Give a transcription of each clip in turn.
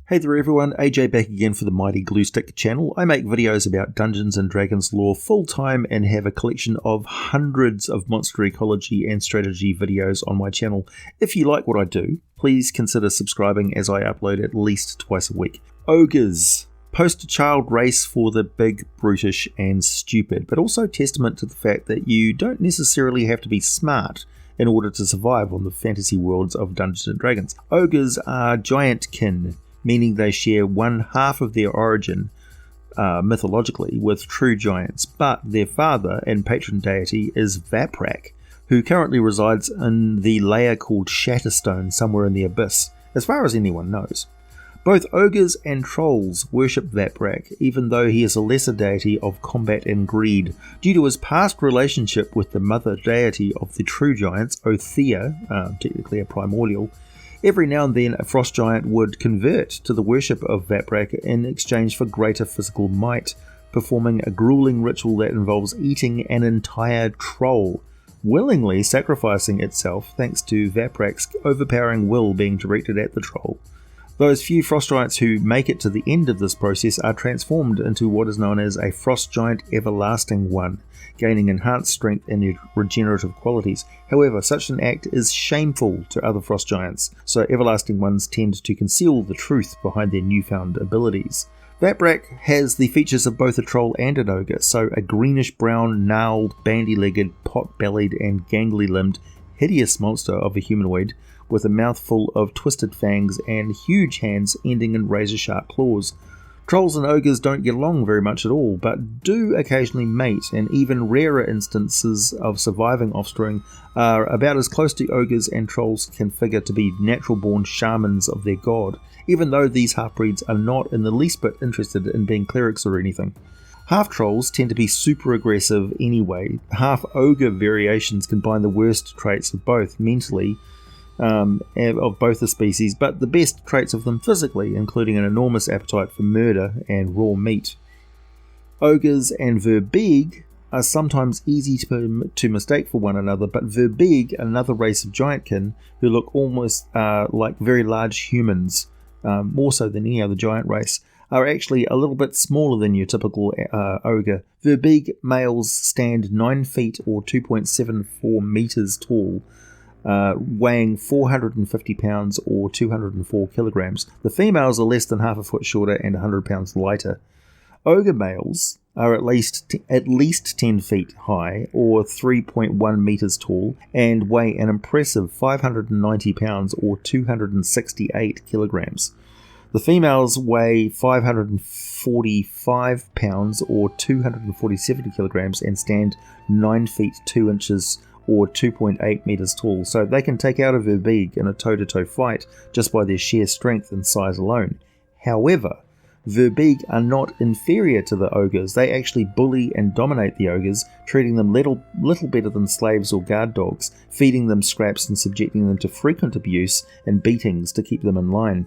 Hey there everyone, AJ back again for the Mighty Gluestick channel. I make videos about Dungeons & Dragons lore full time and have a collection of hundreds of monster ecology and strategy videos on my channel. If you like what I do, please consider subscribing as I upload at least twice a week. Ogres. Poster child race for the big, brutish and stupid, but also testament to the fact that you don't necessarily have to be smart in order to survive on the fantasy worlds of Dungeons & Dragons. Ogres are giant kin, meaning they share one half of their origin, mythologically, with true giants, but their father and patron deity is Vaprak, who currently resides in the layer called Shatterstone somewhere in the Abyss, as far as anyone knows. Both ogres and trolls worship Vaprak, even though he is a lesser deity of combat and greed, due to his past relationship with the mother deity of the true giants, Othea, technically a primordial. Every now and then a frost giant would convert to the worship of Vaprak in exchange for greater physical might, performing a grueling ritual that involves eating an entire troll, willingly sacrificing itself thanks to Vaprak's overpowering will being directed at the troll. Those few frost giants who make it to the end of this process are transformed into what is known as a frost giant everlasting one, gaining enhanced strength and regenerative qualities. However, such an act is shameful to other frost giants, so everlasting ones tend to conceal the truth behind their newfound abilities. Vaprak has the features of both a troll and an ogre, so a greenish-brown, gnarled, bandy-legged, pot-bellied and gangly-limbed, hideous monster of a humanoid, with a mouth full of twisted fangs and huge hands ending in razor-sharp claws. Trolls and ogres don't get along very much at all, but do occasionally mate, and even rarer instances of surviving offspring are about as close to ogres and trolls can figure to be natural-born shamans of their god, even though these half-breeds are not in the least bit interested in being clerics or anything. Half-trolls tend to be super aggressive anyway. Half-ogre variations combine the worst traits of both mentally, of both the species, but the best traits of them physically, including an enormous appetite for murder and raw meat. Ogres and Verbeeg are sometimes easy to mistake for one another, but Verbeeg, another race of giantkin who look almost like very large humans, more so than any other giant race, are actually a little bit smaller than your typical ogre. Verbeeg males stand 9 feet or 2.74 meters tall, weighing 450 pounds or 204 kilograms. The females are less than half a foot shorter and 100 pounds lighter. Ogre males are at least 10 feet high or 3.1 meters tall and weigh an impressive 590 pounds or 268 kilograms. The females weigh 545 pounds or 247 kilograms and stand 9 feet 2 inches or 2.8 meters tall, so they can take out a Verbeeg in a toe-to-toe fight just by their sheer strength and size alone. However, Verbeeg are not inferior to the ogres. They actually bully and dominate the ogres, treating them little better than slaves or guard dogs, feeding them scraps and subjecting them to frequent abuse and beatings to keep them in line.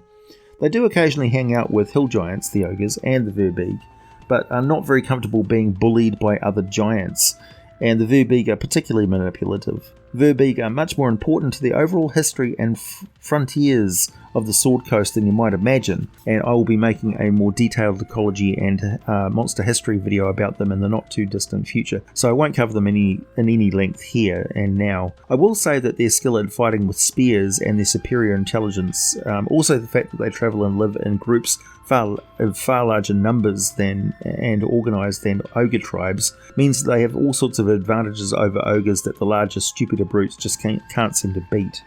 They do occasionally hang out with hill giants, the ogres, and the Verbeeg, but are not very comfortable being bullied by other giants, and the Verbeeg are particularly manipulative. Verbeeg are much more important to the overall history and frontiers of the Sword Coast than you might imagine, and I will be making a more detailed ecology and monster history video about them in the not too distant future, so I won't cover them in any length here and now. I will say that their skill at fighting with spears and their superior intelligence, also the fact that they travel and live in groups far larger numbers and organised than ogre tribes, means that they have all sorts of advantages over ogres that the larger, stupider brutes just can't seem to beat.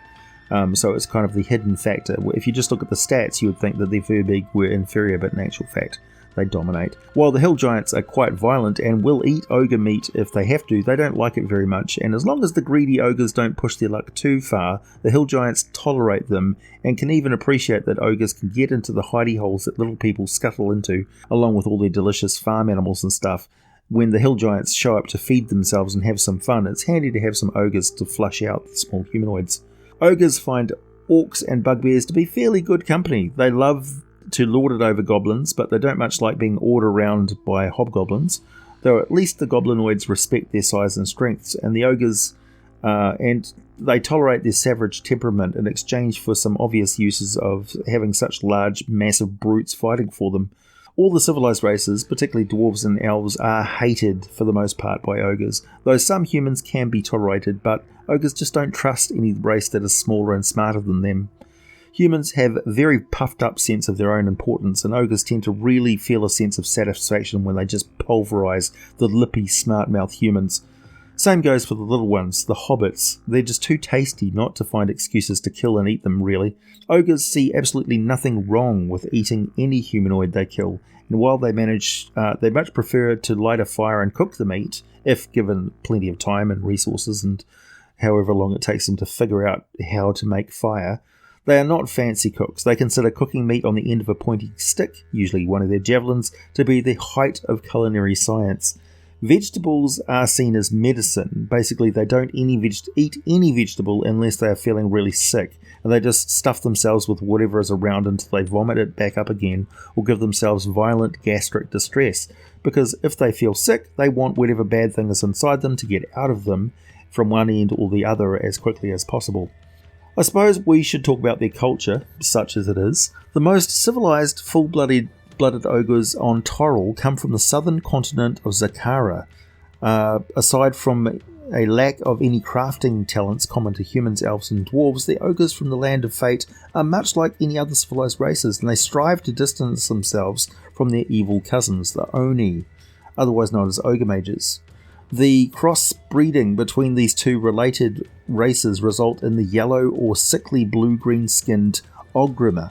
So it's kind of the hidden factor. If you just look at the stats, you would think that the Verbeeg were inferior, but in actual fact, they dominate. While the hill giants are quite violent and will eat ogre meat if they have to, they don't like it very much, and as long as the greedy ogres don't push their luck too far, the hill giants tolerate them and can even appreciate that ogres can get into the hidey holes that little people scuttle into, along with all their delicious farm animals and stuff. When the hill giants show up to feed themselves and have some fun, it's handy to have some ogres to flush out the small humanoids. Ogres find orcs and bugbears to be fairly good company. They love to lord it over goblins, but they don't much like being awed around by hobgoblins, though at least the goblinoids respect their size and strengths, and the ogres and they tolerate their savage temperament in exchange for some obvious uses of having such large, massive brutes fighting for them. All the civilized races, particularly dwarves and elves, are hated for the most part by ogres, though some humans can be tolerated, but ogres just don't trust any race that is smaller and smarter than them. Humans have a very puffed up sense of their own importance, and ogres tend to really feel a sense of satisfaction when they just pulverize the lippy, smart-mouthed humans. Same goes for the little ones, the hobbits. They're just too tasty not to find excuses to kill and eat them, really. Ogres see absolutely nothing wrong with eating any humanoid they kill, and while they much prefer to light a fire and cook the meat, if given plenty of time and resources and however long it takes them to figure out how to make fire, they are not fancy cooks. They consider cooking meat on the end of a pointy stick, usually one of their javelins, to be the height of culinary science. Vegetables are seen as medicine. Basically, they don't eat any vegetable unless they are feeling really sick, and they just stuff themselves with whatever is around until they vomit it back up again or give themselves violent gastric distress, because if they feel sick, they want whatever bad thing is inside them to get out of them from one end or the other as quickly as possible. I suppose we should talk about their culture, such as it is. The most civilized, full-blooded ogres on Toril come from the southern continent of Zakara. Aside from a lack of any crafting talents common to humans, elves and dwarves, the ogres from the Land of Fate are much like any other civilized races, and they strive to distance themselves from their evil cousins, the Oni, otherwise known as ogre mages. The cross-breeding between these two related races result in the yellow or sickly blue-green skinned Ogrimer,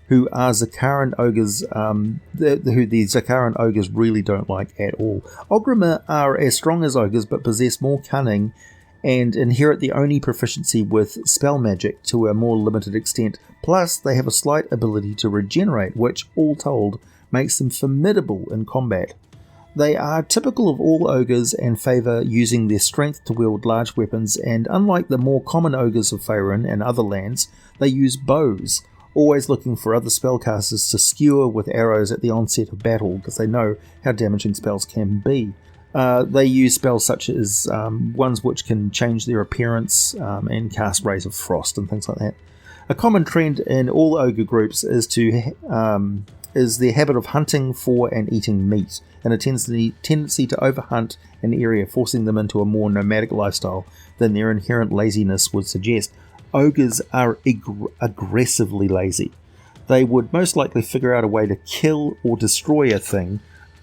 who are Zakaran ogres, who the Zakaran ogres really don't like at all. Ogrimer are as strong as ogres, but possess more cunning and inherit the Oni proficiency with spell magic to a more limited extent. Plus, they have a slight ability to regenerate, which, all told, makes them formidable in combat. They are typical of all ogres and favour using their strength to wield large weapons, and unlike the more common ogres of Faerun and other lands, they use bows, always looking for other spellcasters to skewer with arrows at the onset of battle, because they know how damaging spells can be. They use spells such as ones which can change their appearance and cast rays of frost and things like that. A common trend in all ogre groups is their habit of hunting for and eating meat, and a tendency to overhunt an area, forcing them into a more nomadic lifestyle than their inherent laziness would suggest. Ogres are aggressively lazy. They would most likely figure out a way to kill or destroy a thing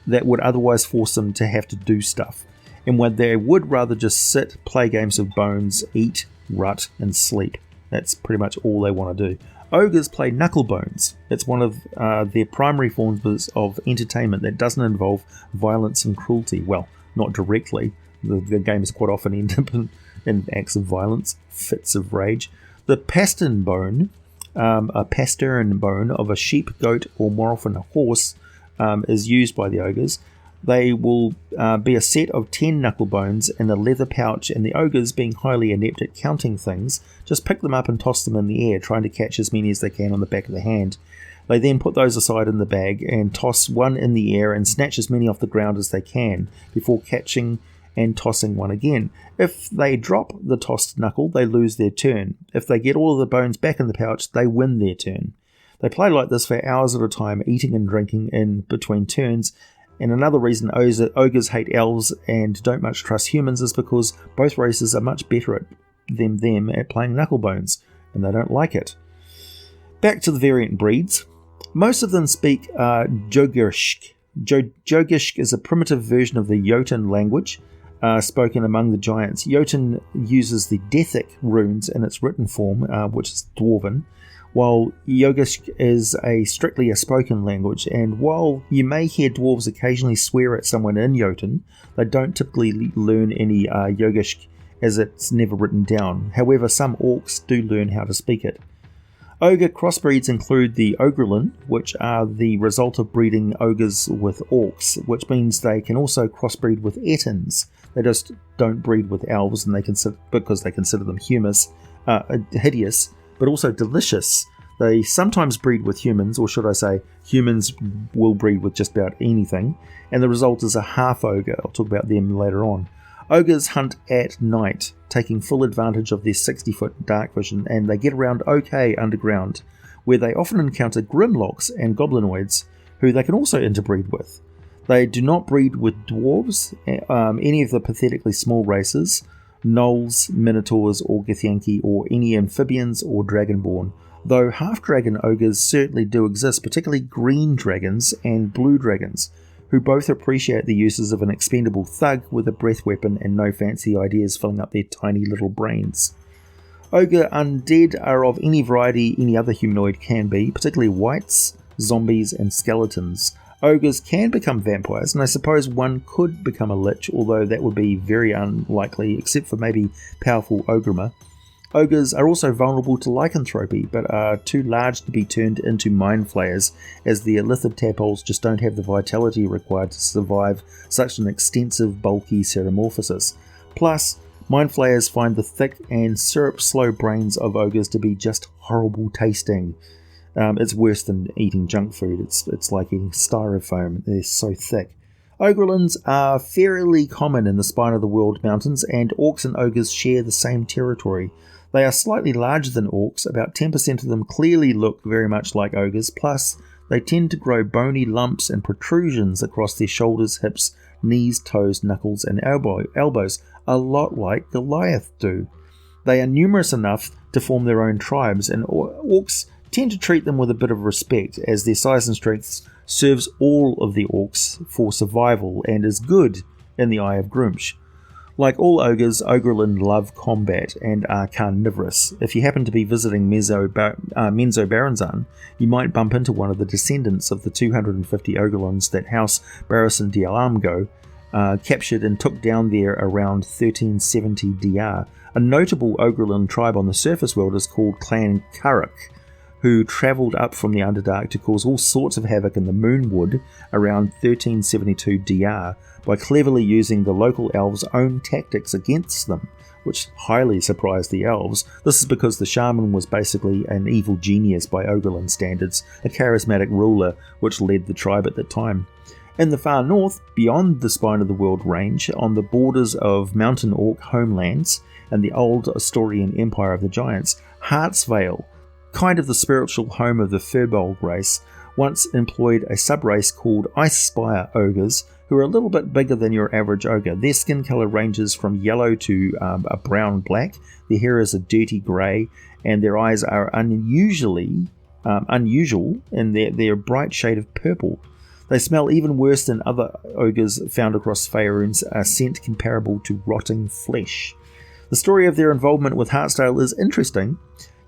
that would otherwise force them to have to do stuff, and when they would rather just sit, play games of bones, eat, rut, and sleep. That's pretty much all they want to do. Ogres play knucklebones. It's one of their primary forms of entertainment that doesn't involve violence and cruelty. Well, not directly. The games quite often end up in acts of violence, fits of rage. The pastern bone, of a sheep, goat, or more often a horse, is used by the ogres. They will be a set of 10 knucklebones in a leather pouch, and the ogres, being highly inept at counting things, just pick them up and toss them in the air, trying to catch as many as they can on the back of the hand. They then put those aside in the bag and toss one in the air and snatch as many off the ground as they can, before catching and tossing one again. If they drop the tossed knuckle, they lose their turn. If they get all of the bones back in the pouch, they win their turn. They play like this for hours at a time, eating and drinking in between turns. And another reason ogres hate elves and don't much trust humans is because both races are much better than them at playing knucklebones, and they don't like it. Back to the variant breeds. Most of them speak Jogirshk. Jogirshk is a primitive version of the Jotun language spoken among the giants. Jotun uses the Dethic runes in its written form, which is Dwarven, while Jogirshk is strictly a spoken language, and while you may hear dwarves occasionally swear at someone in Jotun, they don't typically learn any Jogirshk, as it's never written down. However, some orcs do learn how to speak it. Ogre crossbreeds include the Ogrelin, which are the result of breeding ogres with orcs, which means they can also crossbreed with Ettins. They just don't breed with elves, and because they consider them hideous, but also delicious. They sometimes breed with humans, or should I say, humans will breed with just about anything, and the result is a half ogre. I'll talk about them later on. Ogres hunt at night, taking full advantage of their 60-foot dark vision, and they get around okay underground, where they often encounter grimlocks and goblinoids, who they can also interbreed with. They do not breed with dwarves, any of the pathetically small races, gnolls, minotaurs, or githyanki, or any amphibians or dragonborn, though half-dragon ogres certainly do exist, particularly green dragons and blue dragons, who both appreciate the uses of an expendable thug with a breath weapon and no fancy ideas filling up their tiny little brains. Ogre undead are of any variety any other humanoid can be, particularly wights, zombies, and skeletons. Ogres can become vampires, and I suppose one could become a lich, although that would be very unlikely, except for maybe powerful Ogrimer. Ogres are also vulnerable to lycanthropy, but are too large to be turned into mind flayers, as the illithid tadpoles just don't have the vitality required to survive such an extensive, bulky ceramorphosis. Plus, mind flayers find the thick and syrup-slow brains of ogres to be just horrible tasting. It's worse than eating junk food. It's like eating styrofoam. They're so thick. Ogrelins are fairly common in the Spine of the World mountains, and orcs and ogres share the same territory. They are slightly larger than orcs, about 10% of them clearly look very much like ogres, plus they tend to grow bony lumps and protrusions across their shoulders, hips, knees, toes, knuckles, and elbows, a lot like Goliath do. They are numerous enough to form their own tribes, and orcs tend to treat them with a bit of respect, as their size and strength serves all of the orcs for survival and is good in the eye of Grumsh. Like all ogres, Ogrelin love combat and are carnivorous. If you happen to be visiting Menzo Baranzan, you might bump into one of the descendants of the 250 Ogrelins that House Barrison Dialamgo captured and took down there around 1370 DR. A notable Ogrelin tribe on the surface world is called Clan Currach, who travelled up from the Underdark to cause all sorts of havoc in the Moonwood around 1372 DR by cleverly using the local elves' own tactics against them, which highly surprised the elves. This is because the shaman was basically an evil genius by Ogrelin standards, a charismatic ruler which led the tribe at the time. In the far north, beyond the Spine of the World range, on the borders of Mountain Orc homelands and the old Asturian Empire of the Giants, Heartsvale, kind of the spiritual home of the Furbolg race, once employed a sub-race called Ice Spire Ogres, who are a little bit bigger than your average ogre. Their skin colour ranges from yellow to a brown-black, their hair is a dirty grey, and their eyes are unusual in their bright shade of purple. They smell even worse than other ogres found across Faerun's, a scent comparable to rotting flesh. The story of their involvement with Heartsdale is interesting.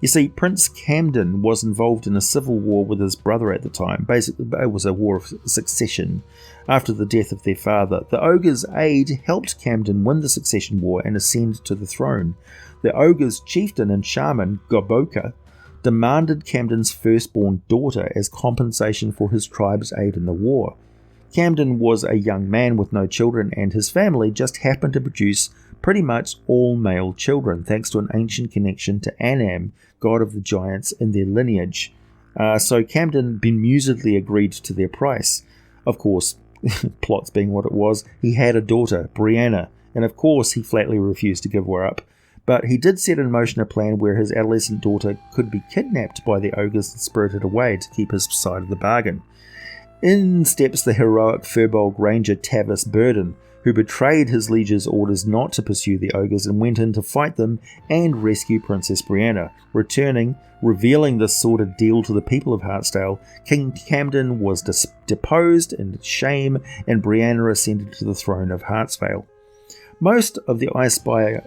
You see, Prince Camden was involved in a civil war with his brother at the time. Basically, it was a war of succession after the death of their father. The ogre's aid helped Camden win the succession war and ascend to the throne. The ogre's chieftain and shaman, Goboka, demanded Camden's firstborn daughter as compensation for his tribe's aid in the war. Camden was a young man with no children, and his family just happened to produce pretty much all male children, thanks to an ancient connection to Anam, god of the giants, in their lineage. So Camden bemusedly agreed to their price. Of course, plots being what it was, he had a daughter, Brianna, and of course he flatly refused to give her up. But he did set in motion a plan where his adolescent daughter could be kidnapped by the ogres and spirited away to keep his side of the bargain. In steps the heroic Furbolg ranger Tavis Burden, who betrayed his liege's orders not to pursue the ogres and went in to fight them and rescue Princess Brianna. Returning, revealing this sordid deal to the people of Heartsdale, King Camden was deposed in shame, and Brianna ascended to the throne of Heartsvale. Most of the Ice Spire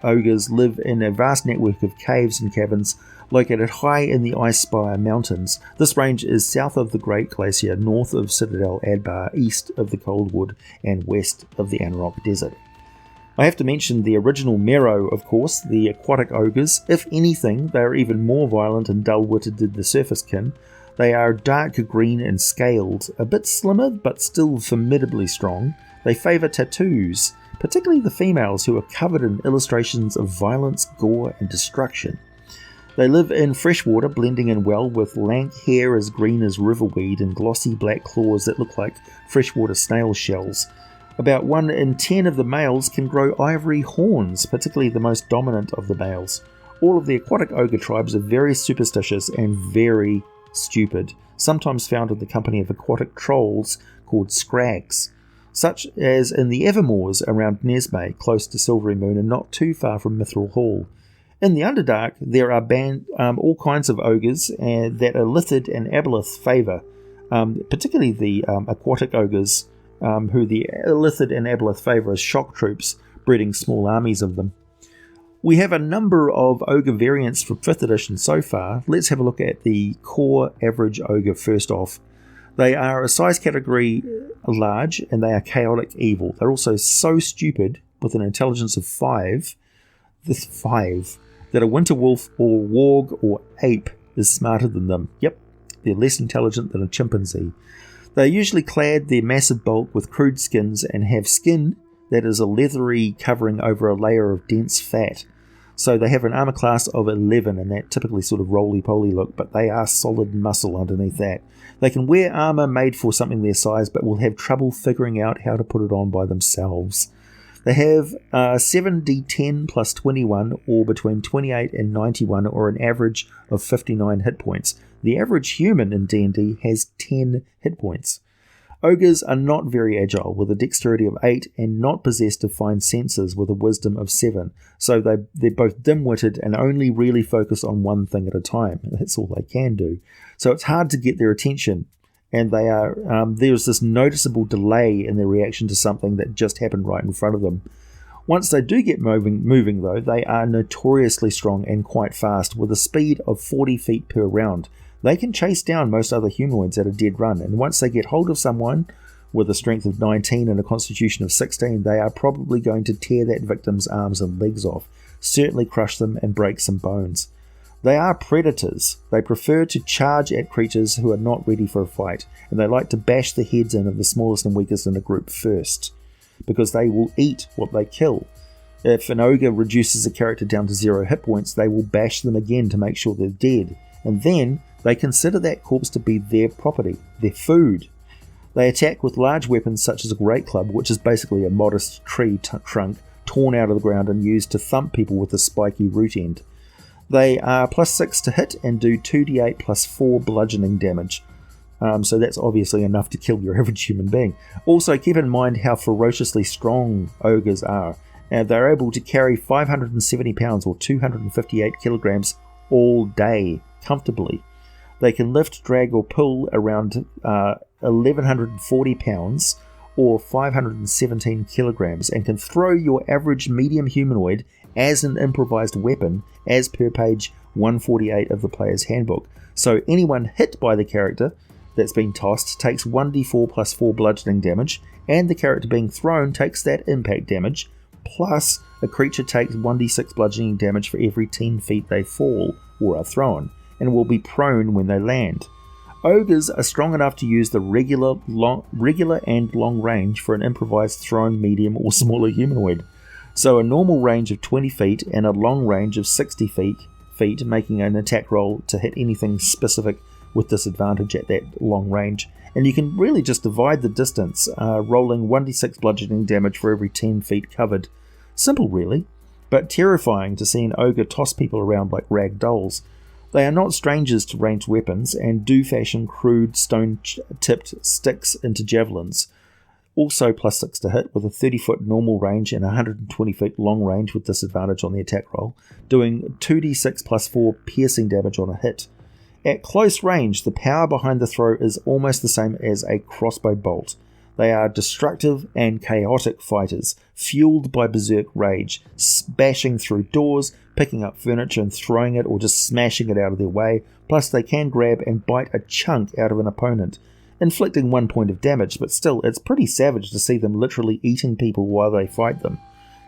ogres live in a vast network of caves and caverns located high in the Ice Spire Mountains. This range is south of the Great Glacier, north of Citadel Adbar, east of the Coldwood, and west of the Anarok Desert. I have to mention the original Mero, of course, the Aquatic Ogres. If anything, they are even more violent and dull-witted than the surface kin. They are dark green and scaled, a bit slimmer but still formidably strong. They favour tattoos, particularly the females, who are covered in illustrations of violence, gore, and destruction. They live in freshwater, blending in well with lank hair as green as riverweed and glossy black claws that look like freshwater snail shells. About 1 in 10 of the males can grow ivory horns, particularly the most dominant of the males. All of the aquatic ogre tribes are very superstitious and very stupid, sometimes found in the company of aquatic trolls called scrags, such as in the Evermoors around Nesme, close to Silvery Moon and not too far from Mithril Hall. In the Underdark, there are all kinds of ogres that Illithid and Aboleth favour, particularly the aquatic ogres, who the Illithid and Aboleth favour as shock troops, breeding small armies of them. We have a number of Ogre variants from 5th edition so far. Let's have a look at the core average Ogre first off. They are a size category large, and they are chaotic evil. They're also so stupid, with an intelligence of 5, that a winter wolf or warg or ape is smarter than them. Yep, they're less intelligent than a chimpanzee. They are usually clad their massive bulk with crude skins and have skin that is a leathery covering over a layer of dense fat. So they have an armor class of 11 and that typically sort of roly-poly look, but they are solid muscle underneath that. They can wear armor made for something their size, but will have trouble figuring out how to put it on by themselves. They have 7d10 plus 21, or between 28 and 91, or an average of 59 hit points. The average human in D&D has 10 hit points. Ogres are not very agile, with a dexterity of 8 and not possessed of fine senses with a wisdom of 7. So they're both dim-witted and only really focus on one thing at a time. That's all they can do. So it's hard to get their attention, and they are there's this noticeable delay in their reaction to something that just happened right in front of them. Once they do get moving though, they are notoriously strong and quite fast, with a speed of 40 feet per round. They can chase down most other humanoids at a dead run, and once they get hold of someone with a strength of 19 and a constitution of 16, they are probably going to tear that victim's arms and legs off, certainly crush them and break some bones. They are predators. They prefer to charge at creatures who are not ready for a fight, and they like to bash the heads in of the smallest and weakest in a group first, because they will eat what they kill. If an ogre reduces a character down to 0 hit points, they will bash them again to make sure they're dead, and then they consider that corpse to be their property, their food. They attack with large weapons such as a great club, which is basically a modest tree trunk torn out of the ground and used to thump people with a spiky root end. They are plus 6 to hit and do 2d8 plus 4 bludgeoning damage. So that's obviously enough to kill your average human being. Also, keep in mind how ferociously strong ogres are. They're able to carry 570 pounds or 258 kilograms all day comfortably. They can lift, drag or pull around 1,140 pounds or 517 kilograms and can throw your average medium humanoid as an improvised weapon as per page 148 of the player's handbook. So anyone hit by the character that's been tossed takes 1d4 plus 4 bludgeoning damage, and the character being thrown takes that impact damage, plus a creature takes 1d6 bludgeoning damage for every 10 feet they fall or are thrown, and will be prone when they land. Ogres are strong enough to use the regular and long range for an improvised thrown medium or smaller humanoid. So a normal range of 20 feet and a long range of 60 feet, making an attack roll to hit anything specific with disadvantage at that long range. And you can really just divide the distance, rolling 1d6 bludgeoning damage for every 10 feet covered. Simple really, but terrifying to see an ogre toss people around like rag dolls. They are not strangers to ranged weapons and do fashion crude stone-tipped sticks into javelins. Also plus 6 to hit with a 30-foot normal range and 120 feet long range with disadvantage on the attack roll, doing 2d6 plus 4 piercing damage on a hit. At close range, the power behind the throw is almost the same as a crossbow bolt. They are destructive and chaotic fighters, fueled by berserk rage, bashing through doors, picking up furniture and throwing it or just smashing it out of their way, plus they can grab and bite a chunk out of an opponent, inflicting 1 point of damage, but still, it's pretty savage to see them literally eating people while they fight them.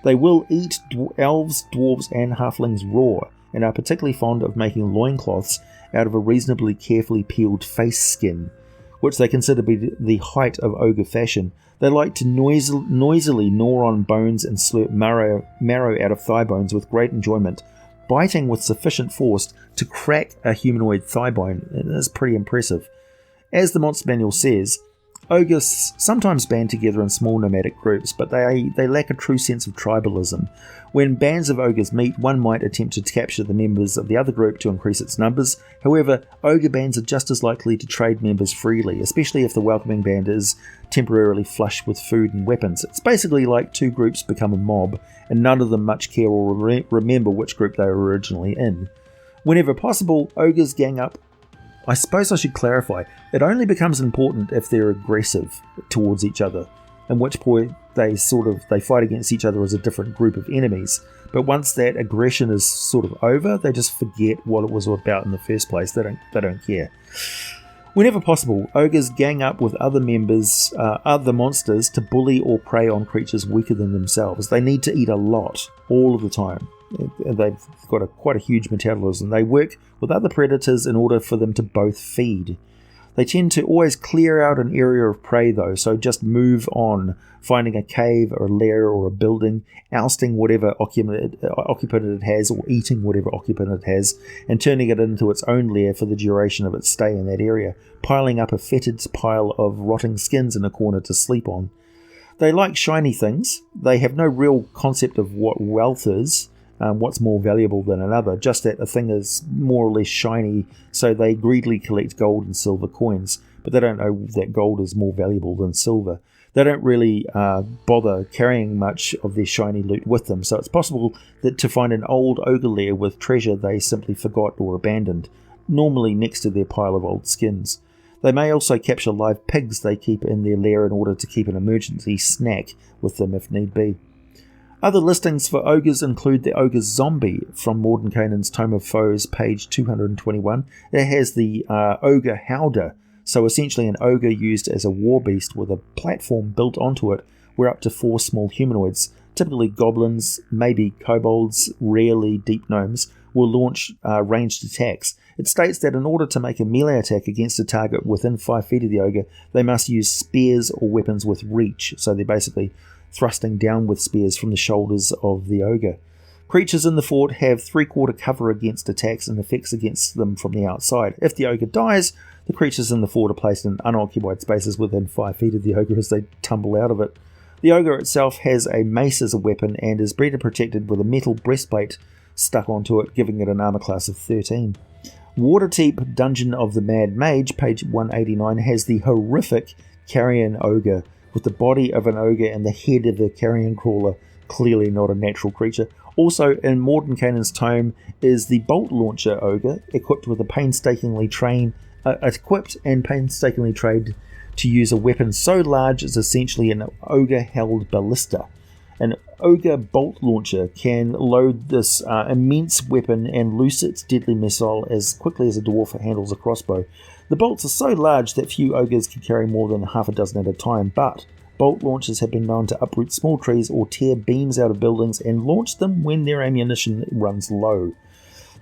They will eat elves, dwarves and halflings raw, and are particularly fond of making loincloths out of a reasonably carefully peeled face skin, which they consider to be the height of ogre fashion. They like to noisily gnaw on bones and slurp marrow out of thigh bones with great enjoyment, biting with sufficient force to crack a humanoid thigh bone. It's pretty impressive. As the monster manual says, Ogres sometimes band together in small nomadic groups, but they lack a true sense of tribalism. When bands of ogres meet, one might attempt to capture the members of the other group to increase its numbers. However, ogre bands are just as likely to trade members freely, especially if the welcoming band is temporarily flush with food and weapons. It's basically like two groups become a mob, and none of them much care or remember which group they were originally in. Whenever possible, ogres gang up. I suppose I should clarify, it only becomes important if they're aggressive towards each other, in which point they fight against each other as a different group of enemies. But once that aggression is sort of over, they just forget what it was about in the first place. They don't care. Whenever possible, ogres gang up with other monsters to bully or prey on creatures weaker than themselves. They need to eat a lot, all of the time. They've got quite a huge metabolism. They work with other predators in order for them to both feed. They tend to always clear out an area of prey though, so just move on, finding a cave or a lair or a building, ousting whatever occupant it has or eating whatever occupant it has, and turning it into its own lair for the duration of its stay in that area, piling up a fetid pile of rotting skins in a corner to sleep on. They like shiny things. They have no real concept of what wealth is. What's more valuable than another, just that a thing is more or less shiny, so they greedily collect gold and silver coins, but they don't know that gold is more valuable than silver. They don't really bother carrying much of their shiny loot with them, so it's possible that to find an old ogre lair with treasure they simply forgot or abandoned, normally next to their pile of old skins. They may also capture live pigs they keep in their lair in order to keep an emergency snack with them if need be. Other listings for ogres include the ogre zombie from Mordenkainen's Tome of Foes, page 221. It has the Ogre Haldor, so essentially an ogre used as a war beast with a platform built onto it where up to 4 small humanoids, typically goblins, maybe kobolds, rarely deep gnomes, will launch ranged attacks. It states that in order to make a melee attack against a target within 5 feet of the ogre, they must use spears or weapons with reach, so they're basically thrusting down with spears from the shoulders of the ogre. Creatures in the fort have 3/4 cover against attacks and effects against them from the outside. If the ogre dies, the creatures in the fort are placed in unoccupied spaces within 5 feet of the ogre as they tumble out of it. The ogre itself has a mace as a weapon and is better protected with a metal breastplate stuck onto it, giving it an armor class of 13. Waterdeep Dungeon of the Mad Mage, page 189, has the horrific Carrion Ogre, with the body of an ogre and the head of a carrion crawler, clearly not a natural creature. Also in Mordenkainen's tome is the Bolt Launcher Ogre, equipped and painstakingly trained to use a weapon so large it's essentially an ogre-held ballista. An ogre bolt launcher can load this immense weapon and loose its deadly missile as quickly as a dwarf handles a crossbow. The bolts are so large that few ogres can carry more than half a dozen at a time, but bolt launchers have been known to uproot small trees or tear beams out of buildings and launch them when their ammunition runs low.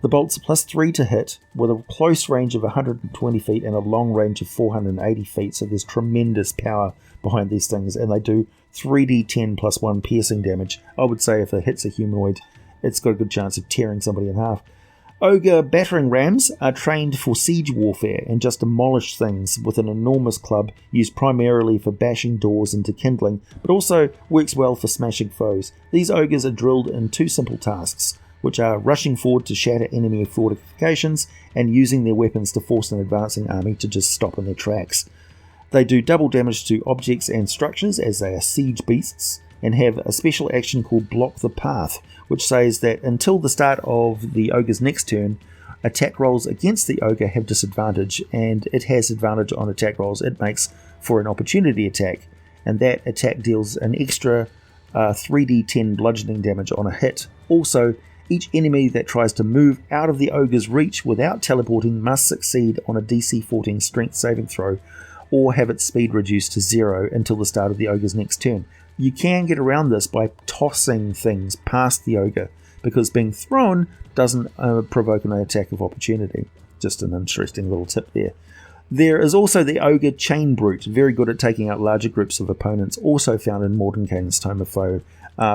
The bolts are +3 to hit, with a close range of 120 feet and a long range of 480 feet, so there's tremendous power behind these things, and they do 3d10 +1 piercing damage. I would say if it hits a humanoid, it's got a good chance of tearing somebody in half. Ogre Battering Rams are trained for siege warfare and just demolish things with an enormous club used primarily for bashing doors into kindling, but also works well for smashing foes. These ogres are drilled in 2 simple tasks, which are rushing forward to shatter enemy fortifications and using their weapons to force an advancing army to just stop in their tracks. They do double damage to objects and structures as they are siege beasts, and have a special action called Block the Path, which says that until the start of the ogre's next turn, attack rolls against the ogre have disadvantage, and it has advantage on attack rolls it makes for an opportunity attack, and that attack deals an extra 3d10 bludgeoning damage on a hit. Also, each enemy that tries to move out of the ogre's reach without teleporting must succeed on a DC 14 strength saving throw, or have its speed reduced to 0 until the start of the ogre's next turn. You can get around this by tossing things past the ogre, because being thrown doesn't provoke an attack of opportunity. Just an interesting little tip there. There is also the Ogre Chain Brute, very good at taking out larger groups of opponents, also found in Mordenkainen's Tome of Foe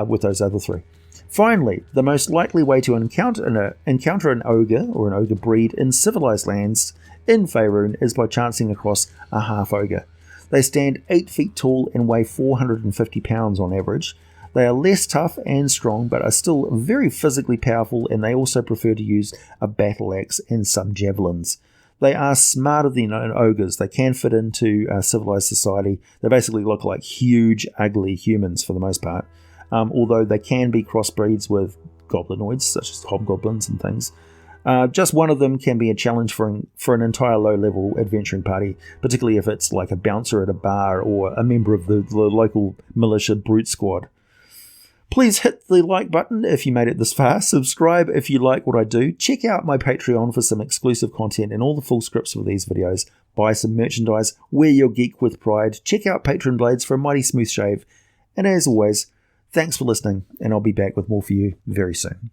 with those other 3. Finally, the most likely way to encounter an ogre or an ogre breed in civilized lands in Faerun is by chancing across a half ogre. They stand 8 feet tall and weigh 450 pounds on average. They are less tough and strong, but are still very physically powerful, and they also prefer to use a battle axe and some javelins. They are smarter than ogres. They can fit into civilized society. They basically look like huge, ugly humans for the most part, although they can be crossbreeds with goblinoids, such as hobgoblins and things. Just one of them can be a challenge for an entire low-level adventuring party, particularly if it's like a bouncer at a bar or a member of the local militia brute squad. Please hit the like button if you made it this far, subscribe if you like what I do, check out my Patreon for some exclusive content and all the full scripts for these videos, buy some merchandise, wear your geek with pride, check out Patron Blades for a mighty smooth shave, and as always, thanks for listening, and I'll be back with more for you very soon.